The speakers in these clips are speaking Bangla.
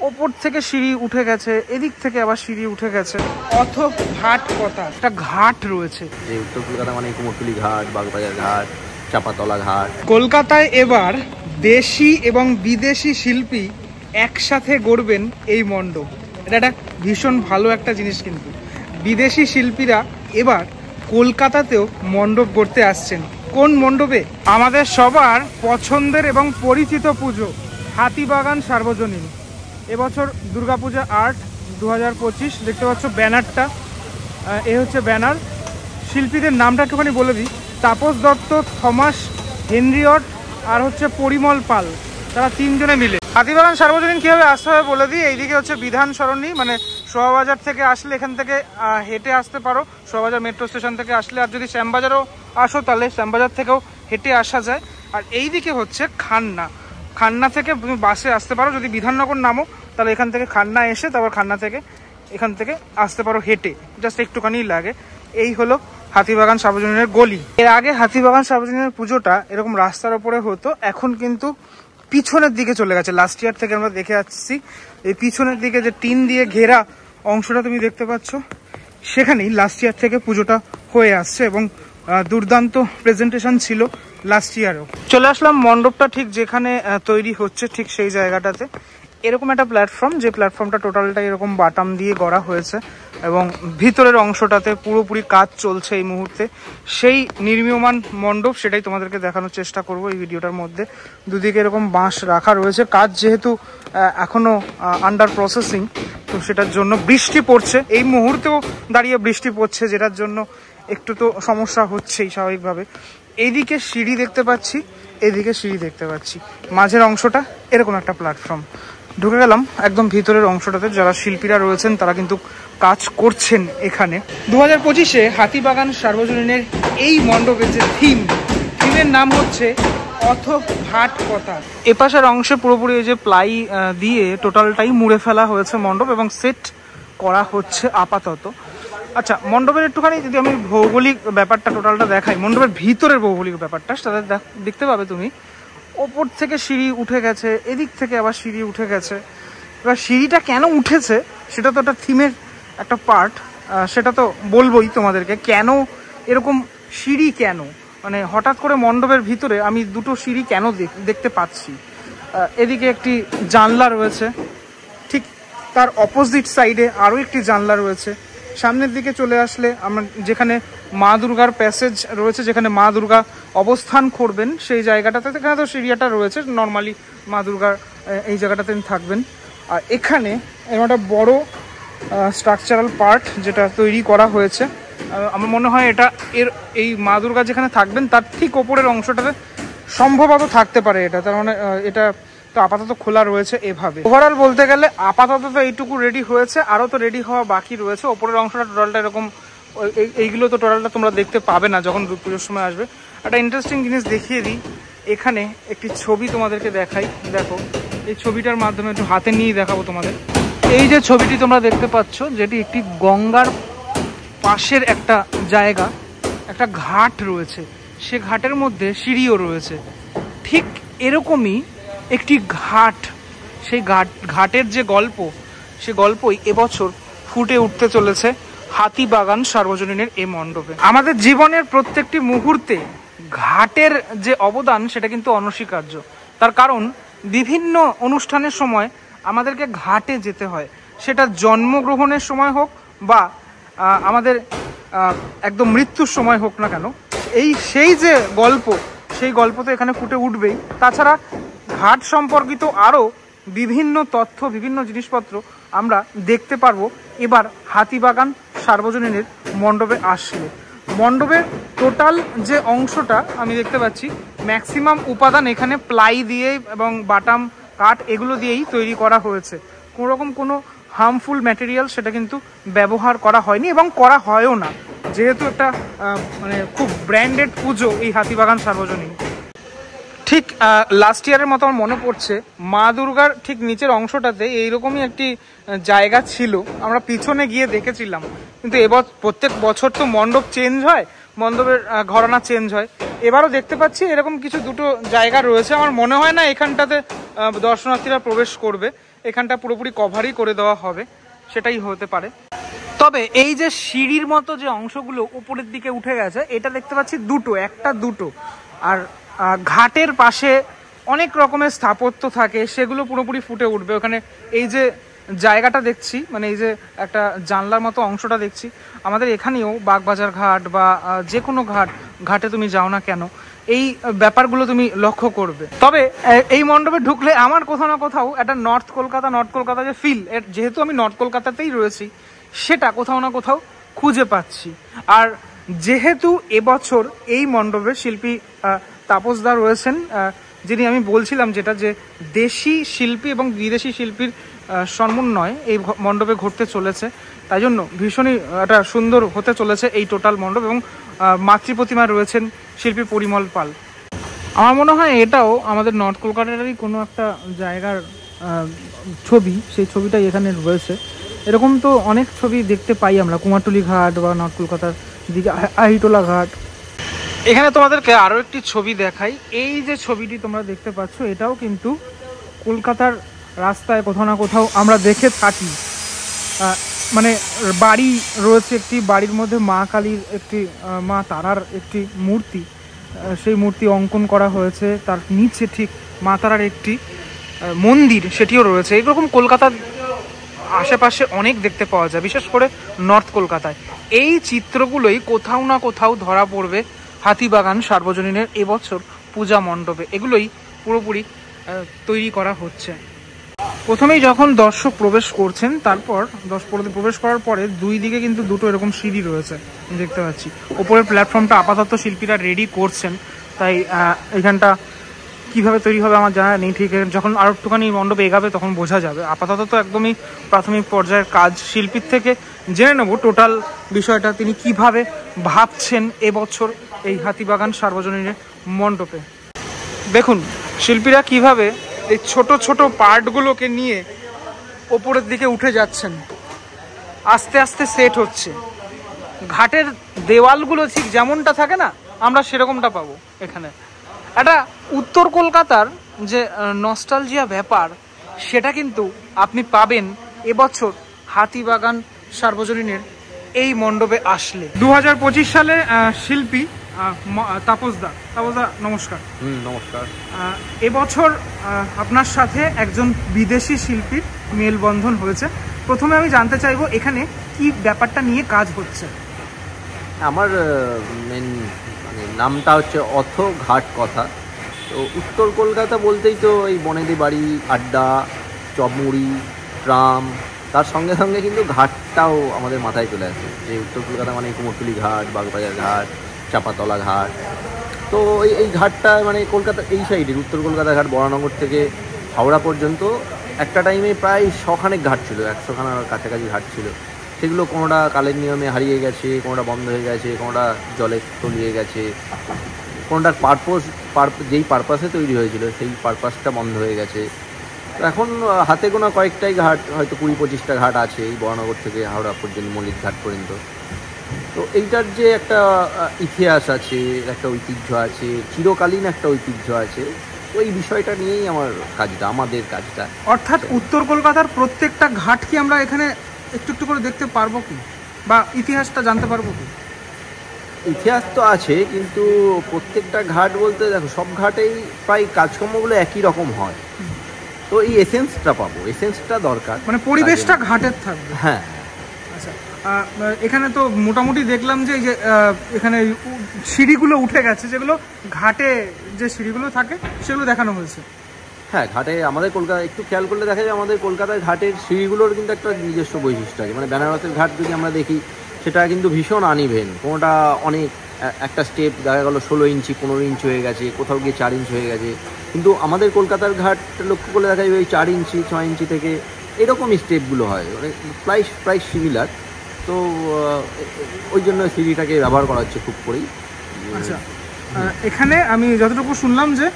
ওপর থেকে সিঁড়ি উঠে গেছে, এদিক থেকে আবার সিঁড়ি উঠে গেছে। অথ ঘাট কথা, একটা ঘাট রয়েছে। উত্তর কলকাতা মানে কুমোরটুলি ঘাট, বাগবাজার ঘাট, চাপাতলা ঘাট। কলকাতায় এবার দেশি এবং বিদেশি শিল্পী একসাথে গড়বেন এই মণ্ডপ। এটা একটা ভীষণ ভালো একটা জিনিস। কিন্তু বিদেশি শিল্পীরা এবার কলকাতাতেও মণ্ডপ গড়তে আসছেন। কোন মণ্ডপে? আমাদের সবার পছন্দের এবং পরিচিত পুজো হাতিবাগান সার্বজনীন। এবছর দুর্গাপূজা আর্ট 2025 দেখতে পাচ্ছ ব্যানারটা। এ হচ্ছে ব্যানার। শিল্পীদের নামটা একটুখানি বলে দিই। তাপস দত্ত, থমাস হেনরিয়ট আর হচ্ছে পরিমল পাল, তারা তিনজনে মিলে। হাতিবাগান সার্বজনীন কীভাবে আসতে হবে বলে দিই। এইদিকে হচ্ছে বিধান সরণি, মানে শোভাবাজার থেকে আসলে এখান থেকে হেঁটে আসতে পারো, শোভাবাজার মেট্রো স্টেশন থেকে আসলে। আর যদি শ্যামবাজারও আসো তাহলে শ্যামবাজার থেকেও হেঁটে আসা যায়। আর এইদিকে হচ্ছে খান্না, খান্না থেকে তুমি বাসে আসতে পারো। যদি বিধাননগর নামো তাহলে এখান থেকে খান্না এসে তারপর খান্না থেকে এখান থেকে আসতে পারো হেঁটে, জাস্ট একটুখানি লাগে। এই হলো হাতিবাগান সার্বজনীনের গলি। এর আগে হাতিবাগান সার্বজনীনের পুজোটা এরকম রাস্তার ওপরে হতো, এখন কিন্তু পিছনের দিকে চলে গেছে। লাস্ট ইয়ার থেকে আমরা দেখে আসছি এই পিছনের দিকে যে টিন দিয়ে ঘেরা অংশটা তুমি দেখতে পাচ্ছ, সেখানেই লাস্ট ইয়ার থেকে পুজোটা হয়ে আসছে এবং দুর্দান্ত প্রেজেন্টেশন ছিল লাস্ট ইয়ারও। চলে আসলাম মণ্ডপটা ঠিক যেখানে তৈরি হচ্ছে ঠিক সেই জায়গাটাতে। এরকম একটা প্ল্যাটফর্ম, যে প্ল্যাটফর্মটা টোটালটা এরকম বাটাম দিয়ে গড়া হয়েছে এবং ভিতরের অংশটাতে পুরোপুরি কাজ চলছে এই মুহূর্তে। সেই নির্মীয়মান মণ্ডপ, সেটাই তোমাদেরকে দেখানোর চেষ্টা করব এই ভিডিওটার মধ্যে। দুদিকে এরকম বাঁশ রাখা রয়েছে। কাজ যেহেতু এখনো আন্ডার প্রসেসিং, তো সেটার জন্য বৃষ্টি পড়ছে, এই মুহূর্তেও দাঁড়িয়ে বৃষ্টি পড়ছে, যেটার জন্য একটু তো সমস্যা হচ্ছেই স্বাভাবিকভাবে। এইদিকে সিঁড়ি দেখতে পাচ্ছি, এদিকে সিঁড়ি দেখতে পাচ্ছি, মাঝের অংশটা এরকম একটা প্ল্যাটফর্ম। ঢুকে গেলাম একদম ভিতরের অংশটাতে। যারা শিল্পীরা রয়েছেন তারা কিন্তু কাজ করছেন এখানে। 2025-এ হাতিবাগান সার্বজনীনের এই মণ্ডপের যে থিমের নাম হচ্ছে অথ ঘাট কথা। এপাশের অংশে পুরোপুরি এই যে প্লাই দিয়ে টোটালটাই মুড়ে ফেলা হয়েছে মণ্ডপ এবং সেট করা হচ্ছে আপাতত। আচ্ছা, মণ্ডপের একটুখানি যদি আমি ভৌগোলিক ব্যাপারটা টোটালটা দেখাই, মণ্ডপের ভিতরের ভৌগোলিক ব্যাপারটা সেটা দেখতে পাবে তুমি। ওপর থেকে সিঁড়ি উঠে গেছে, এদিক থেকে আবার সিঁড়ি উঠে গেছে। এবার সিঁড়িটা কেন উঠেছে সেটা তো একটা থিমের একটা পার্ট, সেটা তো বলবোই তোমাদেরকে। কেন এরকম সিঁড়ি, কেন মানে হঠাৎ করে মণ্ডপের ভিতরে আমি দুটো সিঁড়ি কেন দেখতে পাচ্ছি। এদিকে একটি জানলা রয়েছে, ঠিক তার অপোজিট সাইডে আরও একটি জানলা রয়েছে। সামনের দিকে চলে আসলে আমরা যেখানে মা দুর্গার প্যাসেজ রয়েছে, যেখানে মা দুর্গা অবস্থান করবেন সেই জায়গাটাতে, সেখানে তো সিঁড়িটা রয়েছে নর্মালি, মা দুর্গার এই জায়গাটাতে থাকবেন। আর এখানে একটা বড় স্ট্রাকচারাল পার্ট যেটা তৈরি করা হয়েছে, আমার মনে হয় এটা এই মা দুর্গা যেখানে থাকবেন তার ঠিক ওপরের অংশটাতে সম্ভবত থাকতে পারে এটা। তার মানে এটা তো আপাতত খোলা রয়েছে এভাবে। ওভারঅল বলতে গেলে আপাতত তো এইটুকু রেডি হয়েছে, আরও তো রেডি হওয়া বাকি রয়েছে। ওপরের অংশটা টোটালটা এরকম, এইগুলো তো টোটালটা তোমরা দেখতে পাবে না যখন পুজোর সময় আসবে। একটা ইন্টারেস্টিং জিনিস দেখিয়ে দিই, এখানে একটি ছবি তোমাদেরকে দেখাই। দেখো, এই ছবিটার মাধ্যমে একটু হাতে নিয়ে দেখাবো তোমাদের। এই যে ছবিটি তোমরা দেখতে পাচ্ছ, যেটি একটি গঙ্গার পাশের একটা জায়গা, একটা ঘাট রয়েছে, সে ঘাটের মধ্যে সিঁড়িও রয়েছে। ঠিক এরকমই একটি ঘাট, সেই ঘাটের যে গল্প, সে গল্পই এবছর ফুটে উঠতে চলেছে হাতিবাগান সার্বজনীনের এই মণ্ডপে। আমাদের জীবনের প্রত্যেকটি মুহূর্তে ঘাটের যে অবদান সেটা কিন্তু অনস্বীকার্য। তার কারণ বিভিন্ন অনুষ্ঠানের সময় আমাদেরকে ঘাটে যেতে হয়, সেটা জন্মগ্রহণের সময় হোক বা আমাদের একদম মৃত্যুর সময় হোক না কেন, সেই যে গল্প, সেই গল্প তো এখানে ফুটে উঠবেই। তাছাড়া ঘাট সম্পর্কিত আরও বিভিন্ন তথ্য, বিভিন্ন জিনিসপত্র আমরা দেখতে পারবো এবার হাতিবাগান সার্বজনীনের মণ্ডপে আসলে। মণ্ডপের টোটাল যে অংশটা আমি দেখতে পাচ্ছি, ম্যাক্সিমাম উপাদান এখানে প্লাই দিয়ে এবং বাটাম কাঠ এগুলো দিয়েই তৈরি করা হয়েছে। কোনোরকম কোনো হার্মফুল ম্যাটেরিয়াল সেটা কিন্তু ব্যবহার করা হয়নি এবং করা হয়ও না, যেহেতু একটা মানে খুব ব্র্যান্ডেড পুজো এই হাতিবাগান সার্বজনীন। ঠিক লাস্ট ইয়ারের মতো আমার মনে পড়ছে, মা দুর্গার ঠিক নিচের অংশটাতে এইরকমই একটি জায়গা ছিল, আমরা পিছনে গিয়ে দেখেছিলাম। কিন্তু প্রত্যেক বছর তো মণ্ডপ চেঞ্জ হয়, মণ্ডপের ঘরানা চেঞ্জ হয়। এবারও দেখতে পাচ্ছি এরকম কিছু দুটো জায়গা রয়েছে। আমার মনে হয় না এখানটাতে দর্শনার্থীরা প্রবেশ করবে, এখানটা পুরোপুরি কভারই করে দেওয়া হবে, সেটাই হতে পারে। তবে এই যে সিঁড়ির মতো যে অংশগুলো উপরের দিকে উঠে গেছে, এটা দেখতে পাচ্ছি একটা দুটো, আর ঘাটের পাশে অনেক রকমের স্থাপত্য থাকে, সেগুলো পুরোপুরি ফুটে উঠবে ওখানে। এই যে জায়গাটা দেখছি, মানে এই যে একটা জানলার মতো অংশটা দেখছি, আমাদের এখানেও বাগবাজার ঘাট বা যে কোনো ঘাটে তুমি যাও না কেন, এই ব্যাপারগুলো তুমি লক্ষ্য করবে। তবে এই মণ্ডপে ঢুকলে আমার কোথাও না কোথাও একটা নর্থ কলকাতা যে ফিল, যেহেতু আমি নর্থ কলকাতাতেই রয়েছি, সেটা কোথাও না কোথাও খুঁজে পাচ্ছি। আর যেহেতু এবছর এই মণ্ডপে শিল্পী তাপসদা রয়েছেন, যিনি আমি বলছিলাম যেটা, যে দেশি শিল্পী এবং বিদেশি শিল্পীর সমন্বয় এই মণ্ডপে ঘটতে চলেছে, তাই জন্য ভীষণই একটা সুন্দর হতে চলেছে এই টোটাল মণ্ডপ। এবং মাতৃ প্রতিমায় রয়েছেন শিল্পী পরিমল পাল। আমার মনে হয় এটাও আমাদের নর্থ কলকাতারই কোনো একটা জায়গার ছবি, সেই ছবিটাই এখানে রয়েছে। এরকম তো অনেক ছবি দেখতে পাই আমরা, কুমারটুলি ঘাট বা নর্থ কলকাতার দিকে আহিটোলা ঘাট। এখানে তোমাদেরকে আরও একটি ছবি দেখাই। এই যে ছবিটি তোমরা দেখতে পাচ্ছ, এটাও কিন্তু কলকাতার রাস্তায় কোথাও না কোথাও আমরা দেখে থাকি। মানে বাড়ি রয়েছে একটি, বাড়ির মধ্যে মা কালীর একটি, মা তারার একটি মূর্তি, সেই মূর্তি অঙ্কন করা হয়েছে। তার নিচে ঠিক মা তারার একটি মন্দির, সেটিও রয়েছে। এরকম কলকাতার আশেপাশে অনেক দেখতে পাওয়া যায়, বিশেষ করে নর্থ কলকাতায়। এই চিত্রগুলোই কোথাও না কোথাও ধরা পড়বে হাতিবাগান সার্বজনীনের এবছর পূজা মণ্ডপে। এগুলোই পুরোপুরি তৈরি করা হচ্ছে। প্রথমেই যখন দর্শক প্রবেশ করছেন, তারপর প্রবেশ করার পরে দুই দিকে কিন্তু দুটো এরকম সিঁড়ি রয়েছে দেখতে পাচ্ছি। ওপরের প্ল্যাটফর্মটা আপাতত শিল্পীরা রেডি করছেন, তাই এখানটা কিভাবে তৈরি হবে আমার জানা নেই। ঠিক যখন আরো একটুখানি মণ্ডপে এগাবে তখন বোঝা যাবে। আপাতত তো একদমই প্রাথমিক পর্যায়ের কাজ। শিল্পীর থেকে জেনে নেব টোটাল বিষয়টা, তিনি কিভাবে ভাবছেন এবছর এই হাতিবাগান সার্বজনীনের মণ্ডপে। দেখুন শিল্পীরা কিভাবে এই ছোট ছোট পার্টগুলোকে নিয়ে ওপরের দিকে উঠে যাচ্ছেন, আস্তে আস্তে সেট হচ্ছে। ঘাটের দেওয়ালগুলো ঠিক যেমনটা থাকে না, আমরা সেরকমটা পাবো এখানে। একটা উত্তর কলকাতার যে নস্টালজিয়া ব্যাপার, সেটা কিন্তু আপনি পাবেন এবছর হাতিবাগান সার্বজনীনের এই মণ্ডপে আসলে। 2025 সালে শিল্পী তাপসদা নমস্কার। নমস্কার। এবছর আপনার সাথে একজন বিদেশি শিল্পীর মেলবন্ধন হয়েছে। প্রথমে আমি জানতে চাইবো এখানে কি ব্যাপারটা নিয়ে কাজ হচ্ছে। আমার মেন নামটা হচ্ছে অথ ঘাট কথা। তো উত্তর কলকাতা বলতেই তো এই বনেদি বাড়ি, আড্ডা, চপমুড়ি, ট্রাম, তার সঙ্গে সঙ্গে কিন্তু ঘাটটাও আমাদের মাথায় চলে আসে। যে উত্তর কলকাতা মানে কুমোরটুলি ঘাট, বাগবাজার ঘাট, চাপাতলা ঘাট। তো এই ঘাটটা মানে কলকাতা এই সাইডের উত্তর কলকাতা ঘাট বরানগর থেকে হাওড়া পর্যন্ত একটা টাইমে প্রায় 100খানেক ঘাট ছিল, 100খানার কাছাকাছি ঘাট ছিল। সেগুলো কোনোটা কালের নিয়মে হারিয়ে গেছে, কোনোটা বন্ধ হয়ে গেছে, কোনোটা জলে তলিয়ে গেছে, কোনোটার যেই পারপাসে তৈরি হয়েছিল সেই পারপাসটা বন্ধ হয়ে গেছে। তো এখন হাতে গোনা কয়েকটাই ঘাট, হয়তো 20-25টা ঘাট আছে এই বরানগর থেকে হাওড়া পর্যন্ত, মল্লিক ঘাট পর্যন্ত। তো এইটার যে একটা ইতিহাস আছে, একটা ঐতিহ্য আছে, চিরকালীন একটা ঐতিহ্য আছে, তো এই বিষয়টা নিয়েই আমাদের কাজটা। অর্থাৎ উত্তর কলকাতার প্রত্যেকটা ঘাট কি আমরা এখানে একটু একটু করে দেখতে পারবো কি, বা ইতিহাসটা জানতে পারবো কি? ইতিহাস তো আছে, কিন্তু প্রত্যেকটা ঘাট বলতে দেখো সব ঘাটেই প্রায় কাজকর্মগুলো একই রকম হয়। তো এই এসেন্সটা পাবো, এসেন্সটা দরকার, মানে পরিবেশটা ঘাটের থাকবে। হ্যাঁ। আচ্ছা, এখানে তো মোটামুটি দেখলাম যে এখানে সিঁড়িগুলো উঠে গেছে, যেগুলো ঘাটে যে সিঁড়িগুলো থাকে সেগুলো দেখানো হয়েছে। হ্যাঁ, ঘাটে আমাদের কলকাতা একটু খেয়াল করলে দেখা যায় আমাদের কলকাতায় ঘাটের সিঁড়িগুলোর কিন্তু একটা নিজস্ব বৈশিষ্ট্য আছে। মানে বেনারসের ঘাট যদি আমরা দেখি, সেটা কিন্তু ভীষণ আনইভেন, কোনোটা অনেক একটা স্টেপ দেখা গেলো 16 ইঞ্চি 15 ইঞ্চি হয়ে গেছে, কোথাও গিয়ে 4 ইঞ্চি হয়ে গেছে। কিন্তু আমাদের কলকাতার ঘাট লক্ষ্য করলে দেখা যাবে ওই 4 ইঞ্চি 6 ইঞ্চি থেকে এরকমই স্টেপগুলো হয়, মানে প্রায় সিমিলার। তো ওই জন্য সিঁড়িটাকে ব্যবহার করা হচ্ছে খুব করেই। আচ্ছা, এখানে আমি যতটুকু শুনলাম যে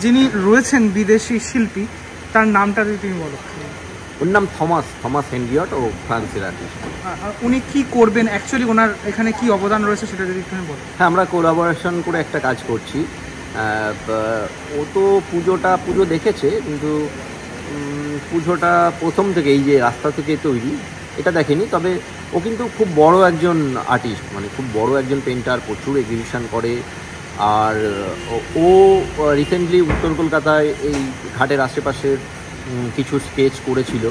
যিনি রয়েছেন বিদেশি শিল্পী, তার নামটা যদি তুমি বলো। ওর নাম থমাস হেনরিয়ট, ও ফ্রান্সের আর্টিস্ট। উনি কি করবেন অ্যাকচুয়ালি, ওনার এখানে কি অবদান রয়েছে সেটা যদি একটু বলো। হ্যাঁ, আমরা কোলাবোরেশন করে একটা কাজ করছি। ও তো পুজো দেখেছে, কিন্তু পুজোটা প্রথম থেকে এই যে রাস্তা থেকে তৈরি এটা দেখেনি, তবে ও কিন্তু খুব বড় একজন আর্টিস্ট, মানে খুব বড় একজন পেন্টার, প্রচুর এক্সিবিশন করে। আর ও রিসেন্টলি উত্তর কলকাতায় এই ঘাটের আশেপাশের কিছু স্কেচ করেছিল,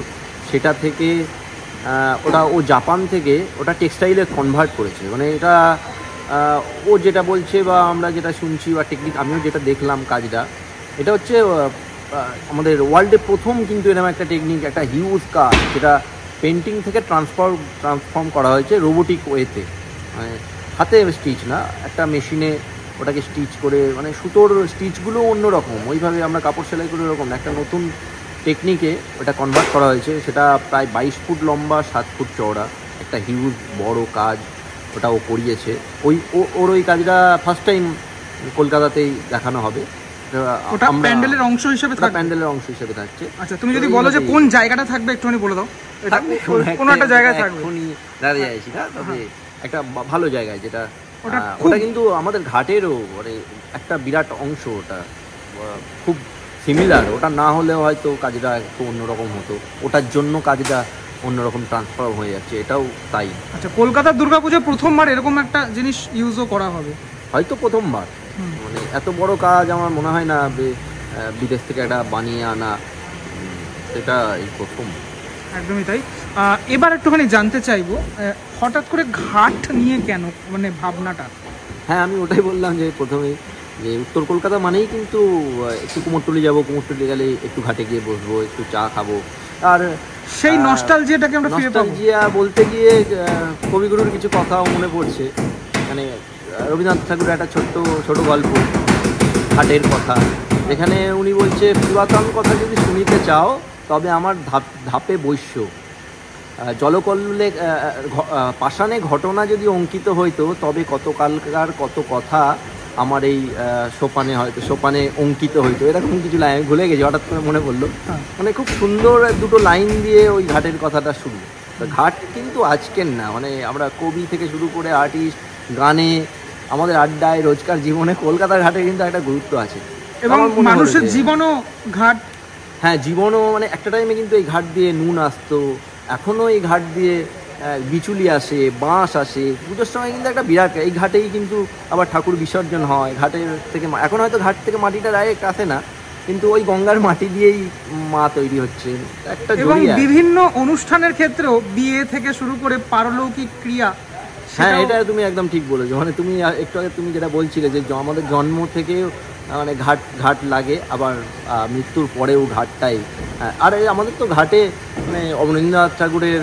সেটা থেকে ও জাপান থেকে ওটা টেক্সটাইলে কনভার্ট করেছে। মানে এটা ও যেটা বলছে বা আমরা যেটা শুনছি বা টেকনিক আমিও যেটা দেখলাম কাজটা, এটা হচ্ছে আমাদের ওয়ার্ল্ডে প্রথম কিন্তু এরকম একটা টেকনিক, একটা হিউজ কাজ যেটা পেন্টিং থেকে ট্রান্সফর্ম করা হয়েছে রোবোটিক ওয়েতে, মানে হাতে স্টিচ না, একটা মেশিনে ওটাকে স্টিচ করে, মানে সুতোর স্টিচগুলো অন্যরকম, ওইভাবে আমরা কাপড় সেলাই করে ওরকম একটা নতুন টেকনিকে ওটা কনভার্ট করা হয়েছে। সেটা প্রায় 22 ফুট লম্বা, 7 ফুট চওড়া, একটা হিউজ বড় কাজ ওটা ও করিয়েছে। ওর ওই কাজটা ফার্স্ট টাইম কলকাতাতেই দেখানো হবে। ওটা প্যান্ডেলের অংশ হিসেবে থাকবে, প্যান্ডেলের অংশ হিসেবে থাকছে। আচ্ছা, তুমি যদি বলো যে কোন জায়গাটা থাকবে একটুখানি বলে দাও। এটা কোন একটা জায়গায় থাকবে, এখনই দাঁড়িয়ে আছি না, তবে একটা ভালো জায়গায়, যেটা ওটা কিন্তু আমাদের ঘাটেরও মানে একটা বিরাট অংশ, ওটা খুব সিমিলার। ওটা না হলেও হয়তো কাজটা একটু অন্যরকম হতো, ওটার জন্য কাজটা অন্যরকম ট্রান্সফর্ম হয়ে যাচ্ছে, এটাও তাই। আচ্ছা, কলকাতার দুর্গাপুজোয় প্রথমবার এরকম একটা জিনিস ইউজও করা হবে, হয়তো প্রথমবার। মানে এত বড় কাজ আমার মনে হয় না বিদেশ থেকে একটা বানিয়ে আনা, সেটা এই প্রথম। একদমই তাই। এবার একটুখানি জানতে চাইবো, হঠাৎ করে ঘাট নিয়ে কেন, মানে ভাবনাটা? হ্যাঁ, আমি ওটাই বললাম যে প্রথমেই, যে উত্তর কলকাতা মানেই কিন্তু একটু কুমোরটুলি যাবো, কুমোরটুলি গেলে একটু ঘাটে গিয়ে বসবো, একটু চা খাবো, আর সেই নস্টালজিয়াটাকে আমরা ফিরে পাবো। নস্টালজিয়া বলতে গিয়ে কবিগুরুর কিছু কথাও মনে পড়ছে। মানে রবীন্দ্রনাথ ঠাকুরের একটা ছোট গল্প ঘাটের কথা, যেখানে উনি বলছে, পুরাতন কথা যদি শুনিতে চাও তবে আমার ধাপে বৈশ্য, জলকল্লে পাষাণে ঘটনা যদি অঙ্কিত হইতো তবে কতকালকার কত কথা আমার এই সোপানে অঙ্কিত হইতো। এরকম কিছু লাইন আমি ভুলে গেছি, হঠাৎ করে মনে পড়লো। মানে খুব সুন্দর দুটো লাইন দিয়ে ওই ঘাটের কথাটা শুরু। ঘাট কিন্তু আজকের না, মানে আমরা কবি থেকে শুরু করে আর্টিস্ট, গানে, আমাদের আড্ডায়, রোজকার জীবনে কলকাতার ঘাটে কিন্তু একটা গুরুত্ব আছে, এবং মানুষের জীবনও ঘাট। হ্যাঁ, জীবনও, মানে একটা টাইমে কিন্তু এই ঘাট দিয়ে নুন আসতো, এখনও এই ঘাট দিয়ে বিচুলি আসে, বাঁশ আসে, পুজোর সময় কিন্তু একটা বিরাট, এই ঘাটেই কিন্তু আবার ঠাকুর বিসর্জন হয়। ঘাটের থেকে এখন হয়তো ঘাট থেকে মাটিটা ডাইরেক্ট আসে না, কিন্তু ওই গঙ্গার মাটি দিয়েই মা তৈরি হচ্ছে একটা। এবং বিভিন্ন অনুষ্ঠানের ক্ষেত্রেও, বিয়ে থেকে শুরু করে পারলৌকিক ক্রিয়া। হ্যাঁ, এটা তুমি একদম ঠিক বলেছো। মানে তুমি একটু আগে তুমি যেটা বলছিলে যে আমাদের জন্ম থেকে মানে ঘাট লাগে, আবার মৃত্যুর পরেও ঘাটটাই। আর আমাদের তো ঘাটে মানে রবীন্দ্রনাথ ঠাকুরের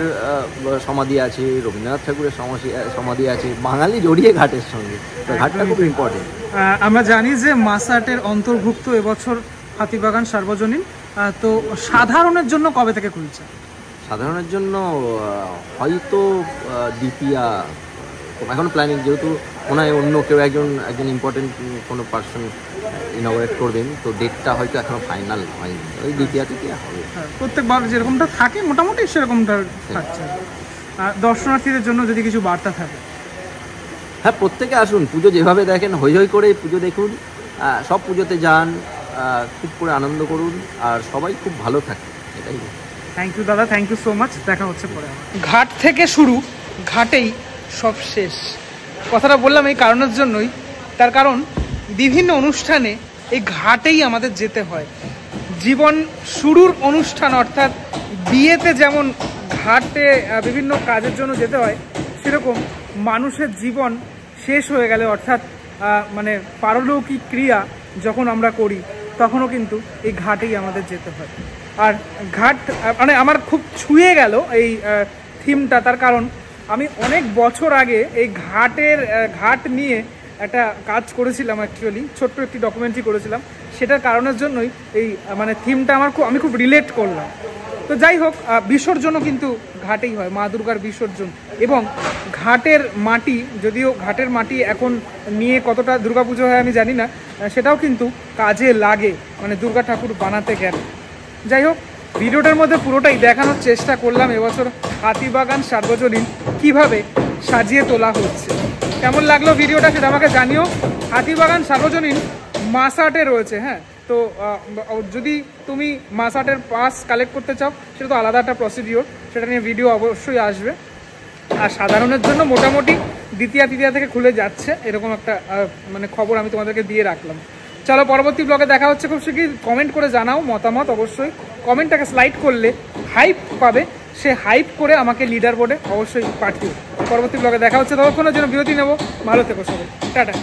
সমাধি আছে, রবীন্দ্রনাথ ঠাকুরের সমাধি আছে, বাঙালি জড়িয়ে ঘাটের সঙ্গে, তো ঘাটটা খুব ইম্পর্টেন্ট। আমরা জানি যে মাসাটের অন্তর্ভুক্ত এবছর হাতিবাগান সার্বজনীন, তো সাধারণের জন্য কবে থেকে খুলছে? সাধারণের জন্য হয়তো দ্বিতীয়া, এখন প্ল্যানিং, যেহেতু মনে হয় অন্য কেউ একজন ইম্পর্টেন্ট কোনো পার্সন ইনঅগারেট করবেন, তো ডেটটা হয়তো এখনো ফাইনাল হয়নি, ওই দ্বিতীয়া হবে। প্রত্যেকবার যেরকমটা থাকে মোটামুটি সেরকমটা থাকছে। দর্শনার্থীদের জন্য যদি কিছু বার্তা থাকে? হ্যাঁ, প্রত্যেকে আসুন, পুজো যেভাবে দেখেন হই হই করে পুজো দেখুন, সব পুজোতে যান, খুব করে আনন্দ করুন, আর সবাই খুব ভালো থাকে, এটাই। থ্যাংক ইউ দাদা, থ্যাংক ইউ সো মাচ, দেখা হচ্ছে পরে। ঘাট থেকে শুরু, ঘাটেই সব শেষ, কথাটা বললাম এই কারণের জন্যই, তার কারণ বিভিন্ন অনুষ্ঠানে এই ঘাটেই আমাদের যেতে হয়। জীবন শুরুর অনুষ্ঠান, অর্থাৎ বিয়েতে যেমন ঘাটে বিভিন্ন কাজের জন্য যেতে হয়, সেরকম মানুষের জীবন শেষ হয়ে গেলে, অর্থাৎ মানে পারলৌকিক ক্রিয়া যখন আমরা করি, তখনও কিন্তু এই ঘাটেই আমাদের যেতে হয়। আর ঘাট মানে আমার খুব ছুঁয়ে গেল এই থিমটা, তার কারণ আমি অনেক বছর আগে এই ঘাট নিয়ে একটা কাজ করেছিলাম, অ্যাকচুয়ালি ছোট্ট একটি ডকুমেন্টারি করেছিলাম, সেটার কারণের জন্যই এই মানে থিমটা আমি খুব রিলেট করলাম। তো যাই হোক, বিসর্জনও কিন্তু ঘাটেই হয়, মা দুর্গার বিসর্জন। এবং ঘাটের মাটি, যদিও ঘাটের মাটি এখন নিয়ে কতটা দুর্গাপুজো হয় আমি জানি না, সেটাও কিন্তু কাজে লাগে, মানে দুর্গা ঠাকুর বানাতে গেলে। যাই হোক, ভিডিওটার মধ্যে পুরোটাই দেখানোর চেষ্টা করলাম এবছর হাতিবাগান সার্বজনীন কিভাবে সাজিয়ে তোলা হচ্ছে। কেমন লাগলো ভিডিওটা সেটা আমাকে জানিও। হাতিবাগান সার্বজনীন মাসাটে রয়েছে, হ্যাঁ, তো যদি তুমি মাসাটের পাস কালেক্ট করতে চাও সেটা তো আলাদা একটা প্রসিডিওর, সেটা নিয়ে ভিডিও অবশ্যই আসবে। আর সাধারণের জন্য মোটামুটি দ্বিতীয় তৃতীয়া থেকে খুলে যাচ্ছে, এরকম একটা মানে খবর আমি তোমাদেরকে দিয়ে রাখলাম। চলো পরবর্তী ব্লগে দেখা হচ্ছে খুব শীঘ্রই। কমেন্ট করে জানাও মতামত, অবশ্যই কমেন্টটাকে স্লাইড করলে হাইপ পাবে, সে হাইপ করে আমাকে লিডার বোর্ডে অবশ্যই পাঠিও। পরবর্তী ব্লগে দেখা হচ্ছে, ততক্ষণের জন্য বিরতি নেবো। ভালো থেকো সবাই, টাটা।